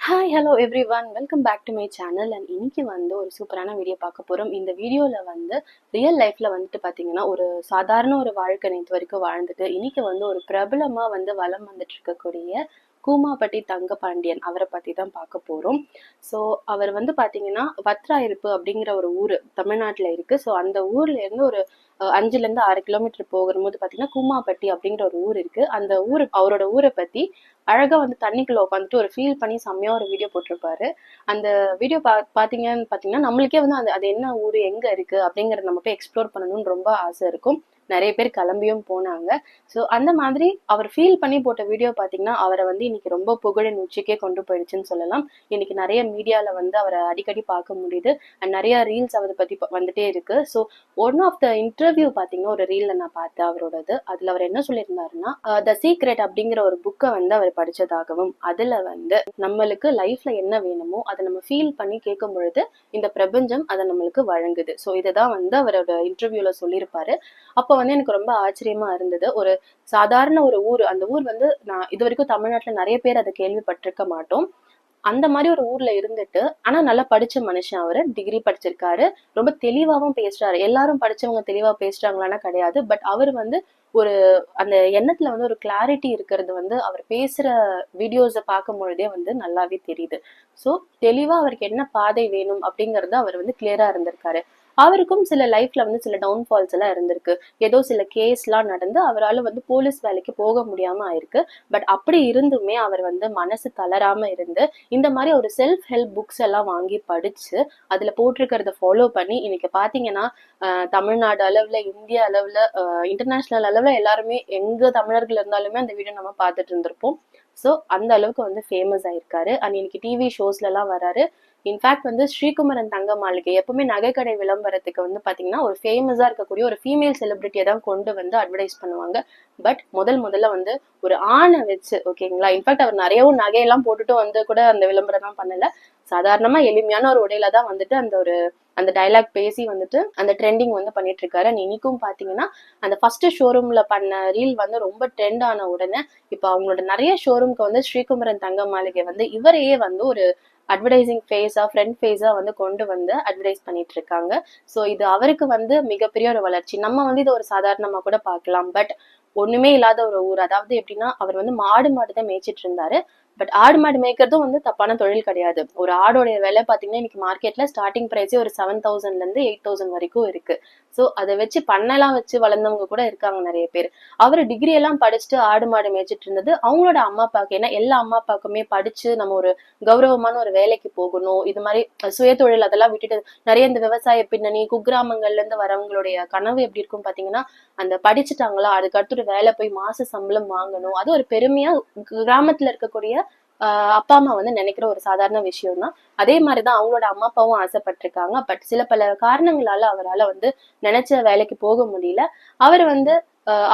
Hi hello everyone welcome back to my channel. And இன்னைக்கு வந்து ஒரு சூப்பரான வீடியோ பார்க்க போகிறோம். இந்த வீடியோவில் வந்து ரியல் லைஃப்பில் வந்துட்டு பார்த்தீங்கன்னா ஒரு சாதாரண ஒரு வாழ்க்கை நேற்று வரைக்கும் வாழ்ந்துட்டு இன்னைக்கு வந்து ஒரு பிரபலமாக வந்து வலம் வந்துட்டு இருக்கக்கூடிய கூமாப்பட்டி தங்கபாண்டியன் அவரை பற்றி தான் பார்க்க போகிறோம். ஸோ அவர் வந்து பார்த்தீங்கன்னா வத்ராயிருப்பு அப்படிங்கிற ஒரு ஊர் தமிழ்நாட்டில் இருக்குது. ஸோ அந்த ஊர்லேருந்து ஒரு 5லேருந்து 6 கிலோமீட்டர் போகும்போது பார்த்தீங்கன்னா கூமாப்பட்டி அப்படிங்கிற ஒரு ஊர் இருக்குது. அந்த ஊர் அவரோட ஊரை பற்றி அழகா வந்து தண்ணிக்குள்ள உட்காந்துட்டு ஒரு ஃபீல் பண்ணி செம்மையா ஒரு வீடியோ போட்டிருப்பாரு. அந்த வீடியோ பாத்தீங்கன்னா நம்மளுக்கே வந்து அது என்ன ஊரு எங்க இருக்கு அப்படிங்கறத நம்ம போய் எக்ஸ்ப்ளோர் பண்ணணும்னு ரொம்ப ஆசை இருக்கும். நிறைய பேர் கிளம்பியும் போனாங்க. ஸோ அந்த மாதிரி அவர் ஃபீல் பண்ணி போட்ட வீடியோ பார்த்தீங்கன்னா அவரை வந்து இன்னைக்கு ரொம்ப புகழின் உச்சிக்கே கொண்டு போயிடுச்சுன்னு சொல்லலாம். இன்னைக்கு நிறைய மீடியால வந்து அவரை அடிக்கடி பார்க்க முடியுது. அண்ட் நிறைய ரீல்ஸ் அவரை பத்தி வந்துட்டே இருக்கு. So one of the interview பார்த்தீங்கன்னா ஒரு ரீல்ல நான் பார்த்தேன் அவரோடது. அதுல அவர் என்ன சொல்லியிருந்தாருன்னா த சீக்ரெட் அப்படிங்கிற ஒரு புக்கை வந்து அவர் படிச்சதாகவும் அதுல வந்து நம்மளுக்கு லைஃப்ல என்ன வேணுமோ அதை நம்ம ஃபீல் பண்ணி கேட்கும் பொழுது இந்த பிரபஞ்சம் அதை நம்மளுக்கு வழங்குது. ஸோ இதைதான் வந்து அவரோட இன்டர்வியூல சொல்லியிருப்பாரு. அப்போ வந்து எனக்கு ரொம்ப ஆச்சரியமா இருந்தது. ஒரு சாதாரண ஒரு ஊர், அந்த ஊர் வந்து நான் இது வரைக்கும் தமிழ்நாட்டுல நிறைய பேர் அதை கேள்விப்பட்டிருக்க மாட்டோம். அந்த மாதிரி ஒரு ஊர்ல இருந்துட்டு ஆனா நல்லா படிச்ச மனுஷன். அவரு டிகிரி படிச்சிருக்காரு, ரொம்ப தெளிவாவும் பேசுறாரு. எல்லாரும் படிச்சவங்க தெளிவா பேசுறாங்களான்னா கிடையாது. பட் அவர் வந்து ஒரு அந்த எண்ணத்துல வந்து ஒரு கிளாரிட்டி இருக்கிறது வந்து அவர் பேசுற வீடியோஸை பார்க்கும் பொழுதே வந்து நல்லாவே தெரியுது. ஸோ தெளிவா அவருக்கு என்ன பாதை வேணும் அப்படிங்கறத அவர் வந்து கிளியரா இருந்திருக்காரு. அவருக்கும் சில லைஃப்ல வந்து சில டவுன்ஃபால்ஸ் எல்லாம் இருந்திருக்கு. ஏதோ சில கேஸ் எல்லாம் நடந்து அவரால் வந்து போலீஸ் வேலைக்கு போக முடியாம ஆயிருக்கு. பட் அப்படி இருந்துமே அவர் வந்து மனசு தளராம இருந்து இந்த மாதிரி ஒரு செல்ஃப் ஹெல்ப் புக்ஸ் எல்லாம் வாங்கி படிச்சு அதுல போட்டிருக்கிறத ஃபாலோ பண்ணி இன்னைக்கு பாத்தீங்கன்னா தமிழ்நாடு அளவுல, இந்திய அளவுல, இன்டர்நேஷனல் அளவுல எல்லாருமே எங்க தமிழர்கள் இருந்தாலுமே அந்த வீடியோ நம்ம பார்த்துட்டு இருந்திருப்போம். ஸோ அந்த அளவுக்கு வந்து ஃபேமஸ் ஆயிருக்காரு. அண்ட் இன்னைக்கு டிவி ஷோஸ்ல எல்லாம் வராரு. இன்ஃபேக்ட் வந்து ஸ்ரீகுமரன் தங்க மாளிகை எப்பவுமே நகைக்கடை விளம்பரத்துக்கு வந்து பாத்தீங்கன்னா ஒரு ஃபேமஸா இருக்கக்கூடிய ஒரு ஃபீமேல் செலிபிரிட்டியை தான் கொண்டு வந்து அட்வர்டைஸ் பண்ணுவாங்க. பட் முதல்ல வந்து ஒரு ஆணை வச்சு, ஓகேங்களா, இன்ஃபேக்ட் அவர் நிறையவும் நகையெல்லாம் போட்டுட்டு வந்து கூட அந்த விளம்பரம் தான் பண்ணல. சாதாரணமா எளிமையான ஒரு உடையில தான் வந்துட்டு அந்த டைலாக் பேசி வந்துட்டு அந்த ட்ரெண்டிங் வந்து பண்ணிட்டு இருக்காரு. இன்னைக்கும் பாத்தீங்கன்னா அந்த ஃபர்ஸ்ட் ஷோரூம்ல பண்ண ரீல் வந்து ரொம்ப ட்ரெண்ட் ஆன உடனே இப்ப அவங்களோட நிறைய ஷோரூம்க்கு வந்து ஸ்ரீகுமரன் தங்க மாளிகை வந்து இவரையே வந்து ஒரு அட்வர்டைசிங் ஃபேஸா, ஃப்ரண்ட் ஃபேஸா வந்து கொண்டு வந்து அட்வர்டைஸ் பண்ணிட்டு இருக்காங்க. ஸோ இது அவருக்கு வந்து மிகப்பெரிய ஒரு வளர்ச்சி. நம்ம வந்து இதை ஒரு சாதாரணமா கூட பார்க்கலாம். பட் ஒண்ணுமே இல்லாத ஒரு ஊர், அதாவது எப்படின்னா அவர் வந்து மாடு தான் மேய்ச்சிட்டு இருந்தாரு. பட் ஆடு மாடு மேய்க்கிறதும் வந்து தப்பான தொழில் கிடையாது. ஒரு ஆடோடைய விலை பாத்தீங்கன்னா இன்னைக்கு மார்க்கெட்ல ஸ்டார்டிங் பிரைஸே ஒரு 7,000ல இருந்து 8,000 வரைக்கும் இருக்கு. ஸோ அதை வச்சு பண்ணெல்லாம் வச்சு வளர்ந்தவங்க கூட இருக்காங்க நிறைய பேர். அவர் டிகிரி எல்லாம் படிச்சுட்டு ஆடு மாடு மேய்ச்சிட்டு இருந்தது அவங்களோட அம்மா அப்பாவுக்கு. ஏன்னா எல்லா அம்மா அப்பாவுக்குமே படிச்சு நம்ம ஒரு கௌரவமான ஒரு வேலைக்கு போகணும், இது மாதிரி சுயதொழில் அதெல்லாம் விட்டுட்டு நிறைய இந்த விவசாய பின்னணி குக்கிராமங்கள்ல இருந்து வரவங்களுடைய கனவு எப்படி இருக்கும் பாத்தீங்கன்னா அந்த படிச்சுட்டாங்களா அதுக்கு அடுத்து ஒரு வேலை போய் மாச சம்பளம் வாங்கணும், அது ஒரு பெருமையா கிராமத்துல இருக்கக்கூடிய அப்பா அம்மா வந்து நினைக்கிற ஒரு சாதாரண விஷயம் தான். அதே மாதிரிதான் அவங்களோட அம்மா அப்பாவும் ஆசைப்பட்டிருக்காங்க. பட் சில பல காரணங்களால அவரால் வந்து நினைச்ச வேலைக்கு போக முடியல. அவர் வந்து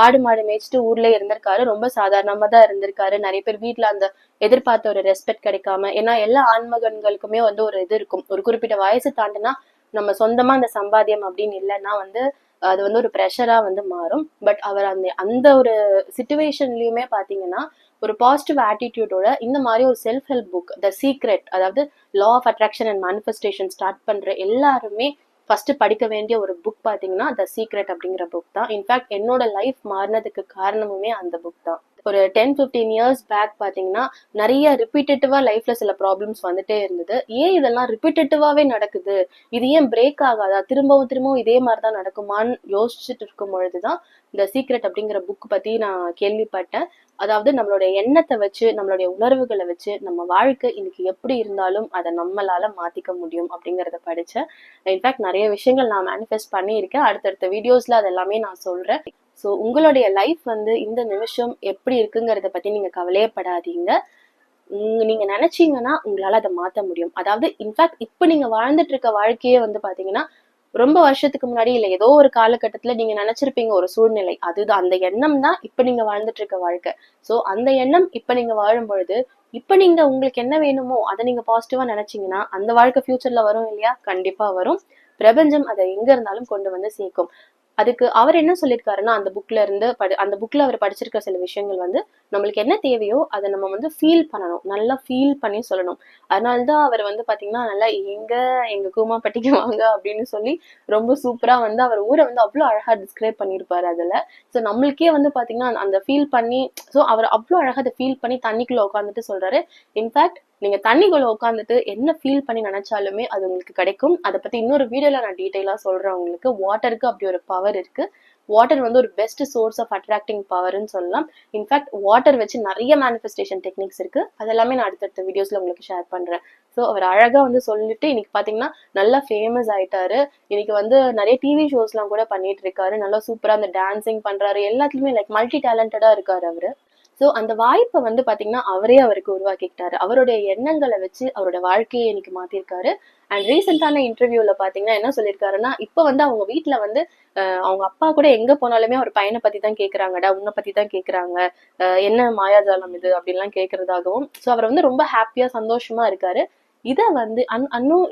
ஆடு மாடு மேய்ச்சிட்டு ஊர்லயே இருந்திருக்காரு. ரொம்ப சாதாரணமா தான் இருந்திருக்காரு. நிறைய பேர் வீட்டுல அந்த எதிர்பார்த்த ஒரு ரெஸ்பெக்ட் கிடைக்காம, ஏன்னா எல்லா ஆண்மகன்களுக்குமே வந்து ஒரு இது இருக்கும், ஒரு குறிப்பிட்ட வயசு தாண்டினா நம்ம சொந்தமா அந்த சம்பாத்தியம் அப்படின்னு இல்லைன்னா வந்து அது வந்து ஒரு ப்ரெஷரா வந்து மாறும். பட் அவர் அந்த அந்த ஒரு சிச்சுவேஷன்லயுமே பாத்தீங்கன்னா ஒரு பாசிட்டிவ் ஆட்டிடியூடோட இந்த மாதிரி ஒரு self help book the secret, அதாவது law of attraction and manifestation start பண்ற எல்லாருமே ஃபர்ஸ்ட் படிக்க வேண்டிய ஒரு புக் பாத்தீங்கன்னா த சீக்ரெட் அப்படிங்கிற புக் தான். இன்ஃபேக்ட் என்னோட லைஃப் மாறினதுக்கு காரணமுமே அந்த புக் தான். ஒரு 10-15 இயர்ஸ் பேக் பாத்தீங்கன்னா நிறைய ரிப்பீட்டேட்டிவா லைஃப்ல சில ப்ராப்ளம்ஸ் வந்துட்டே இருந்தது. ஏன் இதெல்லாம் ரிப்பீட்டேட்டிவாவே நடக்குது, இது ஏன் பிரேக் ஆகாதா, திரும்பவும் இதே மாதிரிதான் நடக்குமான்னு யோசிச்சுட்டு இருக்கும் பொழுதுதான் இந்த சீக்ரெட் அப்படிங்கிற புக் பத்தி நான் கேள்விப்பட்டேன். அதாவது நம்மளுடைய எண்ணத்தை வச்சு, நம்மளுடைய உணர்வுகளை வச்சு நம்ம வாழ்க்கை இன்னைக்கு எப்படி இருந்தாலும் அதை நம்மளால மாத்திக்க முடியும் அப்படிங்கறத படிச்சேன். இன்ஃபேக்ட் நிறைய விஷயங்கள் நான் மேனிஃபெஸ்ட் பண்ணியிருக்கேன். அடுத்தடுத்த வீடியோஸ்ல அது எல்லாமே நான் சொல்றேன். ஸோ உங்களுடைய லைஃப் வந்து இந்த நிமிஷம் எப்படி இருக்குங்கிறத பத்தி நீங்க கவலையப்படாதீங்க. நீங்க நினைச்சீங்கன்னா உங்களால அதை மாத்த முடியும். அதாவது இன்ஃபேக்ட் இப்ப நீங்க வாழ்ந்துட்டு இருக்க வாழ்க்கையே வந்து பாத்தீங்கன்னா ரொம்ப வருஷத்துக்கு முன்னாடி இல்ல ஏதோ ஒரு காலகட்டத்துல நீங்க நினைச்சிருப்பீங்க ஒரு சூழ்நிலை, அதுதான் அந்த எண்ணம் தான் இப்ப நீங்க வாழ்ந்துட்டு இருக்க வாழ்க்கை. சோ அந்த எண்ணம் இப்ப நீங்க வாழும் பொழுது இப்ப நீங்க உங்களுக்கு என்ன வேணுமோ அதை நீங்க பாசிட்டிவா நினைச்சீங்கன்னா அந்த வாழ்க்கை ஃபியூச்சர்ல வரும் இல்லையா, கண்டிப்பா வரும். பிரபஞ்சம் அதை எங்க இருந்தாலும் கொண்டு வந்து சேர்க்கும். அதுக்கு அவர் என்ன சொல்லியிருக்காருன்னா, அந்த புக்ல அவர் படிச்சிருக்க சில விஷயங்கள் வந்து நம்மளுக்கு என்ன தேவையோ அதை நம்ம வந்து ஃபீல் பண்ணணும், நல்லா ஃபீல் பண்ணி சொல்லணும். அதனாலதான் அவர் வந்து பாத்தீங்கன்னா நல்லா எங்க கூமாப்பட்டிக்கு வாங்க அப்படின்னு சொல்லி ரொம்ப சூப்பரா வந்து அவர் ஊரை வந்து அவ்வளவு அழகா டிஸ்கிரைப் பண்ணியிருப்பாரு அதுல. ஸோ நம்மளுக்கே வந்து பாத்தீங்கன்னா அந்த ஃபீல் பண்ணி, ஸோ அவர் அவ்வளோ அழகா அதை ஃபீல் பண்ணி தண்ணிக்குள்ள உட்காந்துட்டு சொல்றாரு. இன்ஃபேக்ட் நீங்க தண்ணிக்குள்ள உட்காந்துட்டு என்ன ஃபீல் பண்ணி நினைச்சாலுமே அது உங்களுக்கு கிடைக்கும். அதை பத்தி இன்னொரு வீடியோல நான் டீட்டெயிலா சொல்றேன் உங்களுக்கு. வாட்டருக்கு அப்படி ஒரு பவர் இருக்கு. வாட்டர் வந்து ஒரு பெஸ்ட் சோர்ஸ் ஆஃப் அட்ராக்டிங் பவர்னு சொல்லலாம். இன்ஃபேக்ட் வாட்டர் வச்சு நிறைய மேனிஃபெஸ்டேஷன் டெக்னிக்ஸ் இருக்கு. அதெல்லாமே நான் அடுத்தடுத்த வீடியோஸ்ல உங்களுக்கு ஷேர் பண்றேன். ஸோ அவர் அழகா வந்து சொல்லிட்டு இன்னைக்கு பாத்தீங்கன்னா நல்லா ஃபேமஸ் ஆயிட்டாரு. இன்னைக்கு வந்து நிறைய டிவி ஷோஸ் எல்லாம் கூட பண்ணிட்டு இருக்காரு. நல்லா சூப்பரா அந்த டான்சிங் பண்றாரு, எல்லாத்துலயுமே லைக் மல்டி டேலண்டடா இருக்காரு அவரு. ஸோ அந்த வாய்ப்பை வந்து பாத்தீங்கன்னா அவருக்கு உருவாக்கிக்கிட்டாரு. அவருடைய எண்ணங்களை வச்சு அவரோட வாழ்க்கையை இன்னைக்கு மாத்திருக்காரு. அண்ட் ரீசெண்டான இன்டர்வியூல பாத்தீங்கன்னா என்ன சொல்லியிருக்காருன்னா, இப்ப வந்து அவங்க வீட்டுல வந்து அவங்க அப்பா கூட எங்க போனாலுமே அவர் பையனை பத்தி தான் கேக்குறாங்கடா, உன்னை பத்தி தான் கேக்குறாங்க, என்ன மாயாஜாலம் இது அப்படின்லாம் கேக்குறதாகவும். ஸோ அவர் வந்து ரொம்ப ஹாப்பியா சந்தோஷமா இருக்காரு. இத வந்து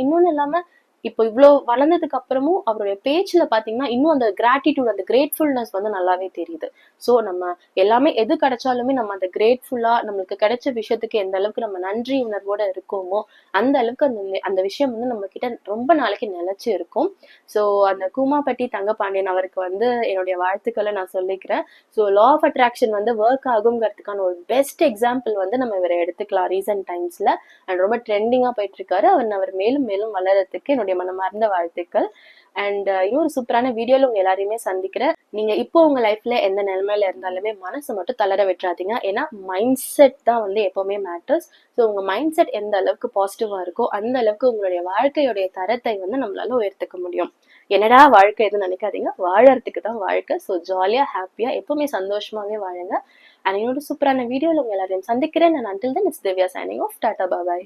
இன்னொன்னு இல்லாம இப்போ இவ்வளவு வளர்ந்ததுக்கு அப்புறமும் அவருடைய பேச்சுல பாத்தீங்கன்னா இன்னும் அந்த கிராட்டிடியூட், அந்த கிரேட்ஃபுல்னஸ் வந்து நல்லாவே தெரியுது. சோ நம்ம எல்லாமே எது கிடைச்சாலுமே நம்ம அந்த கிரேட்ஃபுல்லா நம்மளுக்கு கிடைச்ச விஷயத்துக்கு எந்த அளவுக்கு நம்ம நன்றி உணர்வோட இருக்கோமோ அந்த அளவுக்கு அந்த விஷயம் வந்து நம்ம கிட்ட ரொம்ப நாளைக்கு நிலைச்சு இருக்கும். சோ அந்த கூமாப்பட்டி தங்கபாண்டியன் அவருக்கு வந்து என்னுடைய வாழ்த்துக்களை நான் சொல்லிக்கிறேன். ஸோ லா ஆஃப் அட்ராக்ஷன் வந்து ஒர்க் ஆகுங்கிறதுக்கான ஒரு பெஸ்ட் எக்ஸாம்பிள் வந்து நம்ம இவரை எடுத்துக்கலாம் ரீசெண்ட் டைம்ஸ்ல. அண்ட் ரொம்ப ட்ரெண்டிங்கா போயிட்டு இருக்காரு. அவர் மேலும் மேலும் வளர்றதுக்கு என்னுடைய மனமார்ந்த வாழ்த்துக்கள். அண்ட் இன்னொரு சூப்பரான வீடியோல உங்க எல்லாரையுமே சந்திக்கிறேன். நீங்க இப்போ உங்க லைஃப்ல எந்த நிலைமையில இருந்தாலுமே மனசை மட்டும் தளர விட்டுறாதீங்க. ஏன்னா மைண்ட் செட் தான் வந்து எப்பவுமே மேட்டர்ஸ். ஸோ உங்க மைண்ட் செட் எந்த அளவுக்கு பாசிட்டிவா இருக்கோ அந்த அளவுக்கு உங்களுடைய வாழ்க்கையுடைய தரத்தை வந்து நம்மளால உயர்த்திக்க முடியும். என்னடா வாழ்க்கை எதுவும் நினைக்காதீங்க, வாழறதுக்கு தான் வாழ்க்கை. ஸோ ஜாலியா ஹாப்பியா எப்பவுமே சந்தோஷமாவே வாழுங்க. அண்ட் இன்னொரு சூப்பரான வீடியோல உங்க எல்லாரையும் சந்திக்கிறேன். நான் until then it's Divya signing off. Tata, bye bye.